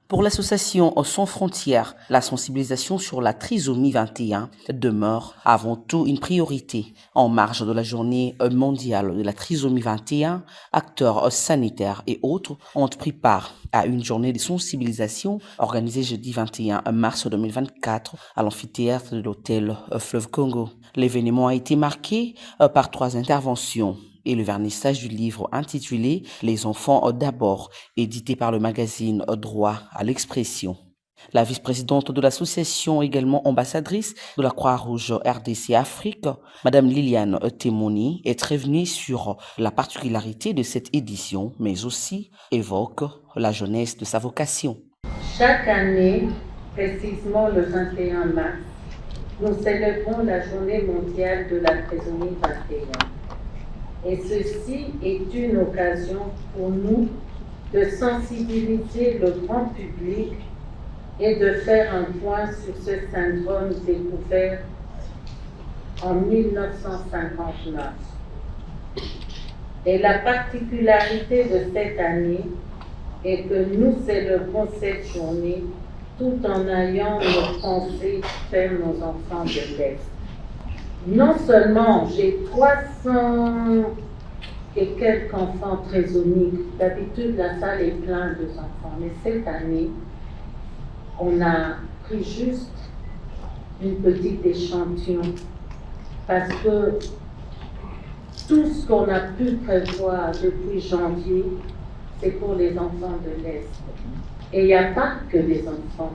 Pour l'association Sans Frontières, la sensibilisation sur la trisomie 21 demeure avant tout une priorité. En marge de la journée mondiale de la trisomie 21, acteurs sanitaires et autres ont pris part à une journée de sensibilisation organisée jeudi 21 mars 2024 à l'amphithéâtre de l'hôtel Fleuve Congo. L'événement a été marqué par 3 interventions et le vernissage du livre intitulé « Les enfants d'abord », édité par le magazine Droit à l'expression. La vice-présidente de l'association, également ambassadrice de la Croix-Rouge RDC Afrique, Madame Liliane Temoni, est revenue sur la particularité de cette édition, mais aussi évoque la jeunesse de sa vocation. Chaque année, précisément le 21 mars, nous célébrons la journée mondiale de la trisomie 21. Et ceci est une occasion pour nous de sensibiliser le grand public et de faire un point sur ce syndrome découvert en 1959. Et la particularité de cette année est que nous célébrons cette journée tout en ayant nos pensées vers nos enfants de l'Est. Non seulement j'ai 300 et quelques enfants trisomiques, d'habitude la salle est pleine d'enfants, mais cette année, on a pris juste une petite échantillon parce que tout ce qu'on a pu prévoir depuis janvier, c'est pour les enfants de l'Est. Et il n'y a pas que des enfants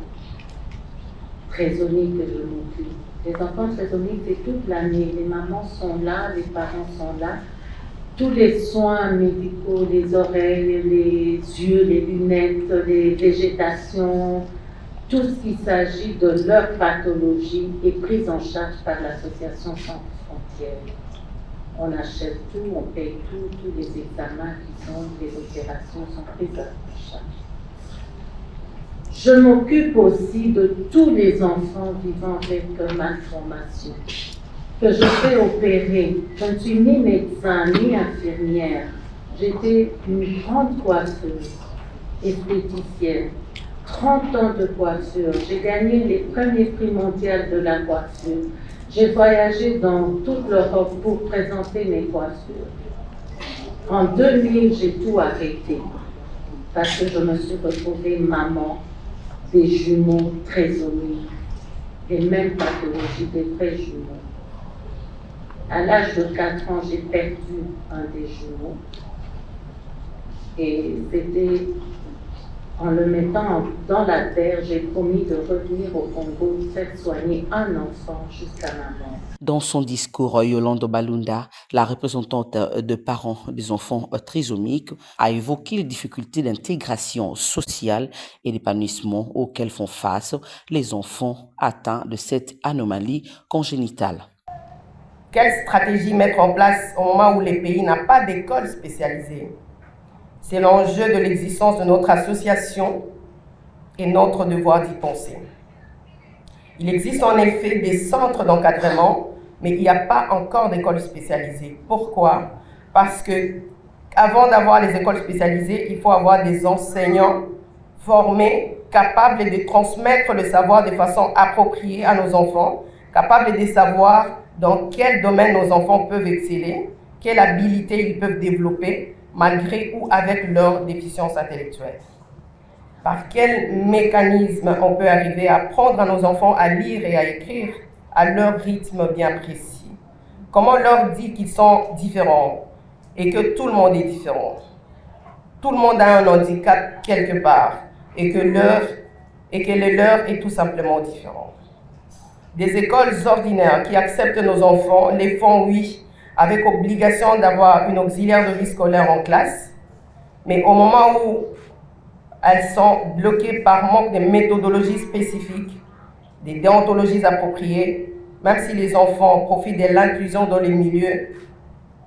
trisomiques que je m'occupe. Les enfants trisomiques, c'est toute l'année. Les mamans sont là, les parents sont là. Tous les soins médicaux, les oreilles, les yeux, les lunettes, les végétations, tout ce qui s'agit de leur pathologie est pris en charge par l'association Sans Frontières. On achète tout, on paye tout, tous les examens qui sont, les opérations sont prises en charge. Je m'occupe aussi de tous les enfants vivant avec malformation que je fais opérer. Je ne suis ni médecin ni infirmière. J'étais une grande coiffeuse, esthéticienne. 30 ans de coiffure. J'ai gagné les premiers prix mondiaux de la coiffure. J'ai voyagé dans toute l'Europe pour présenter mes coiffures. En 2000, j'ai tout arrêté parce que je me suis retrouvée maman des jumeaux trisomiques et même pathologie des vrais jumeaux. À l'âge de 4 ans, j'ai perdu un des jumeaux et c'était en le mettant dans la terre, j'ai promis de revenir au Congo, faire soigner un enfant jusqu'à ma mort. Dans son discours, Yolande Balunda, la représentante de parents des enfants trisomiques, a évoqué les difficultés d'intégration sociale et d'épanouissement auxquelles font face les enfants atteints de cette anomalie congénitale. Quelle stratégie mettre en place au moment où les pays n'ont pas d'école spécialisée? C'est l'enjeu de l'existence de notre association et notre devoir d'y penser. Il existe en effet des centres d'encadrement, mais il n'y a pas encore d'école spécialisée. Pourquoi? Parce que avant d'avoir les écoles spécialisées, il faut avoir des enseignants formés, capables de transmettre le savoir de façon appropriée à nos enfants, capables de savoir dans quel domaine nos enfants peuvent exceller, quelle habilité ils peuvent développer, malgré ou avec leur déficience intellectuelle. Par quel mécanisme on peut arriver à apprendre à nos enfants à lire et à écrire à leur rythme bien précis? Comment leur dire qu'ils sont différents et que tout le monde est différent? Tout le monde a un handicap quelque part et que le leur est tout simplement différent. Des écoles ordinaires qui acceptent nos enfants les font, oui, avec obligation d'avoir une auxiliaire de vie scolaire en classe, mais au moment où elles sont bloquées par manque de méthodologies spécifiques, des déontologies appropriées, même si les enfants profitent de l'inclusion dans les milieux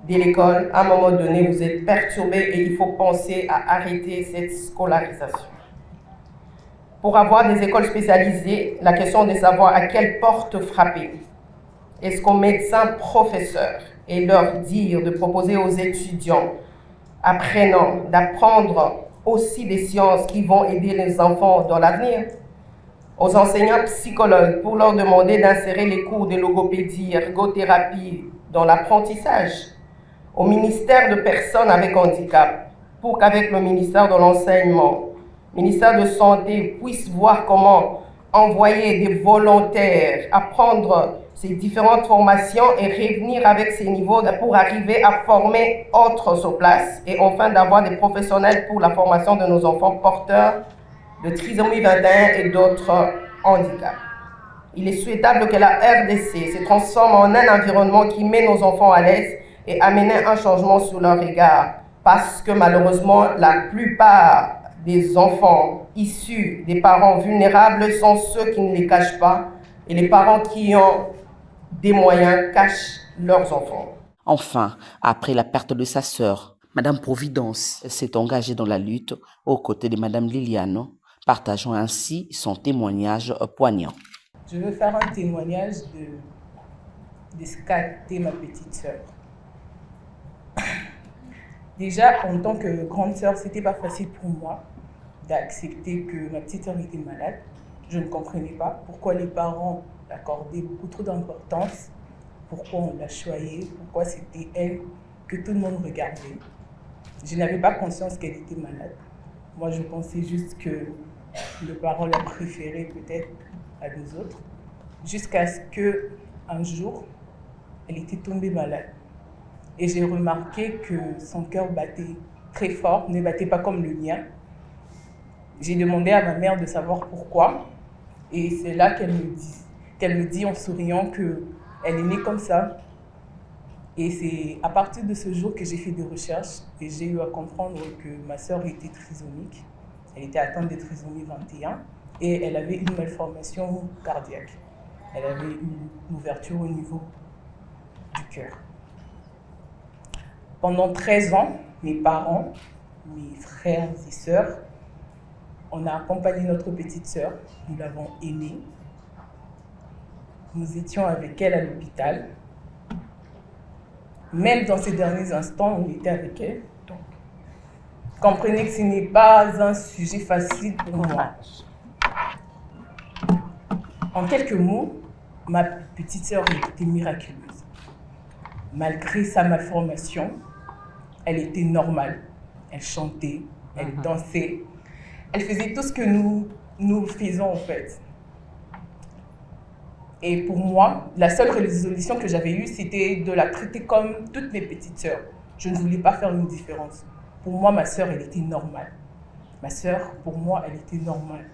de l'école, à un moment donné, vous êtes perturbés et il faut penser à arrêter cette scolarisation. Pour avoir des écoles spécialisées, la question de savoir à quelle porte frapper. Est-ce qu'aux médecins professeurs et leur dire de proposer aux étudiants apprenants d'apprendre aussi des sciences qui vont aider les enfants dans l'avenir. Aux enseignants psychologues pour leur demander d'insérer les cours de logopédie, ergothérapie dans l'apprentissage. Au ministère de personnes avec handicap pour qu'avec le ministère de l'enseignement, ministère de santé puisse voir comment envoyer des volontaires apprendre ces différentes formations et revenir avec ces niveaux pour arriver à former autres sur place et enfin d'avoir des professionnels pour la formation de nos enfants porteurs de trisomie 21 et d'autres handicaps. Il est souhaitable que la RDC se transforme en un environnement qui met nos enfants à l'aise et amène un changement sur leur égard, parce que malheureusement, la plupart des enfants issus des parents vulnérables sont ceux qui ne les cachent pas et les parents qui ont des moyens cachent leurs enfants. Enfin, après la perte de sa sœur, Madame Providence s'est engagée dans la lutte aux côtés de Madame Liliane, partageant ainsi son témoignage poignant. Je veux faire un témoignage de ce qu'a été ma petite sœur. Déjà, en tant que grande sœur, c'était pas facile pour moi d'accepter que ma petite sœur était malade. Je ne comprenais pas pourquoi les parents accordaient beaucoup trop d'importance, pourquoi on la choyait, pourquoi c'était elle que tout le monde regardait. Je n'avais pas conscience qu'elle était malade. Moi, je pensais juste que le parent la préférait peut-être à deux autres, jusqu'à ce qu'un jour, elle était tombée malade. Et j'ai remarqué que son cœur battait très fort, ne battait pas comme le mien. J'ai demandé à ma mère de savoir pourquoi. Et c'est là qu'elle me dit en souriant qu'elle est née comme ça. Et c'est à partir de ce jour que j'ai fait des recherches et j'ai eu à comprendre que ma sœur était trisomique. Elle était atteinte de trisomie 21 et elle avait une malformation cardiaque. Elle avait une ouverture au niveau du cœur. Pendant 13 ans, mes parents, mes frères et sœurs, on a accompagné notre petite sœur, nous l'avons aimée. Nous étions avec elle à l'hôpital. Même dans ces derniers instants, on était avec elle. Donc, comprenez que ce n'est pas un sujet facile pour moi. En quelques mots, ma petite sœur était miraculeuse. Malgré sa malformation, elle était normale. Elle chantait, elle dansait. Elle faisait tout ce que nous faisons en fait. Et pour moi, la seule résolution que j'avais eue, c'était de la traiter comme toutes mes petites sœurs. Je ne voulais pas faire une différence. Pour moi, ma sœur, elle était normale. Ma sœur, pour moi, elle était normale.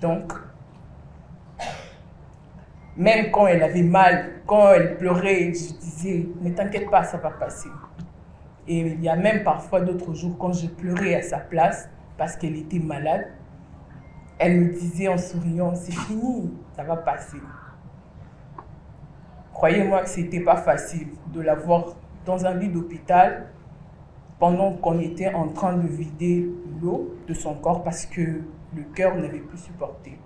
Donc, même quand elle avait mal, quand elle pleurait, je disais, ne t'inquiète pas, ça va passer. Et il y a même parfois d'autres jours, quand je pleurais à sa place, parce qu'elle était malade, elle me disait en souriant, c'est fini, ça va passer. Croyez-moi que ce n'était pas facile de la voir dans un lit d'hôpital pendant qu'on était en train de vider l'eau de son corps parce que le cœur n'avait plus supporté.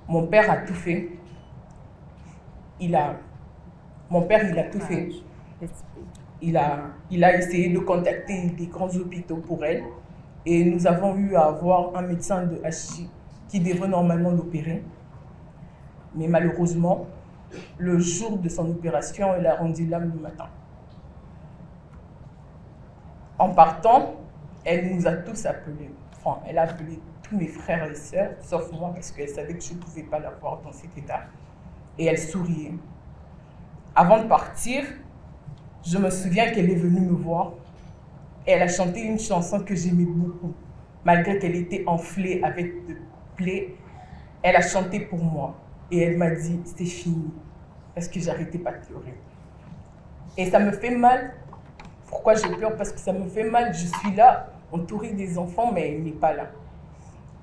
Mon père a tout fait. Mon père, il a tout fait. Il a essayé de contacter des grands hôpitaux pour elle. Et nous avons eu à avoir un médecin de HJ qui devrait normalement l'opérer. Mais malheureusement, le jour de son opération, elle a rendu l'âme le matin. En partant, elle nous a tous appelés. Enfin, elle a appelé tous mes frères et sœurs, sauf moi, parce qu'elle savait que je ne pouvais pas la voir dans cet état. Et elle souriait. Avant de partir, je me souviens qu'elle est venue me voir. Et elle a chanté une chanson que j'aimais beaucoup. Malgré qu'elle était enflée avec des plaies, elle a chanté pour moi. Et elle m'a dit, c'est fini. Parce que j'arrêtais pas de pleurer. Et ça me fait mal. Pourquoi je pleure? Parce que ça me fait mal. Je suis là, entourée des enfants, mais elle n'est pas là.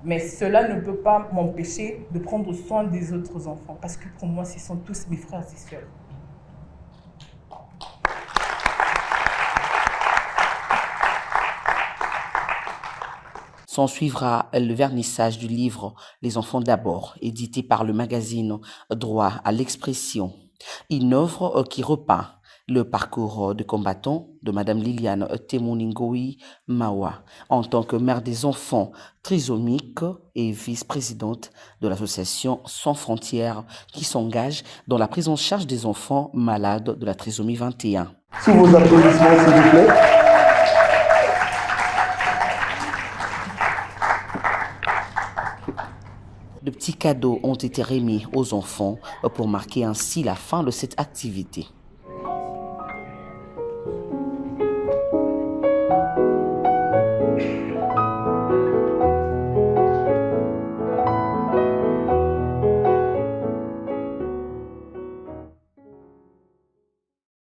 Mais cela ne peut pas m'empêcher de prendre soin des autres enfants. Parce que pour moi, ce sont tous mes frères et sœurs. S'en suivra le vernissage du livre Les enfants d'abord, édité par le magazine Droit à l'expression. Une œuvre qui repeint Le parcours de combattant de Madame Liliane Temoningoui Mawa en tant que mère des enfants trisomiques et vice-présidente de l'association Sans Frontières qui s'engage dans la prise en charge des enfants malades de la trisomie 21. Sous vos applaudissements, s'il vous plaît. De petits cadeaux ont été remis aux enfants pour marquer ainsi la fin de cette activité.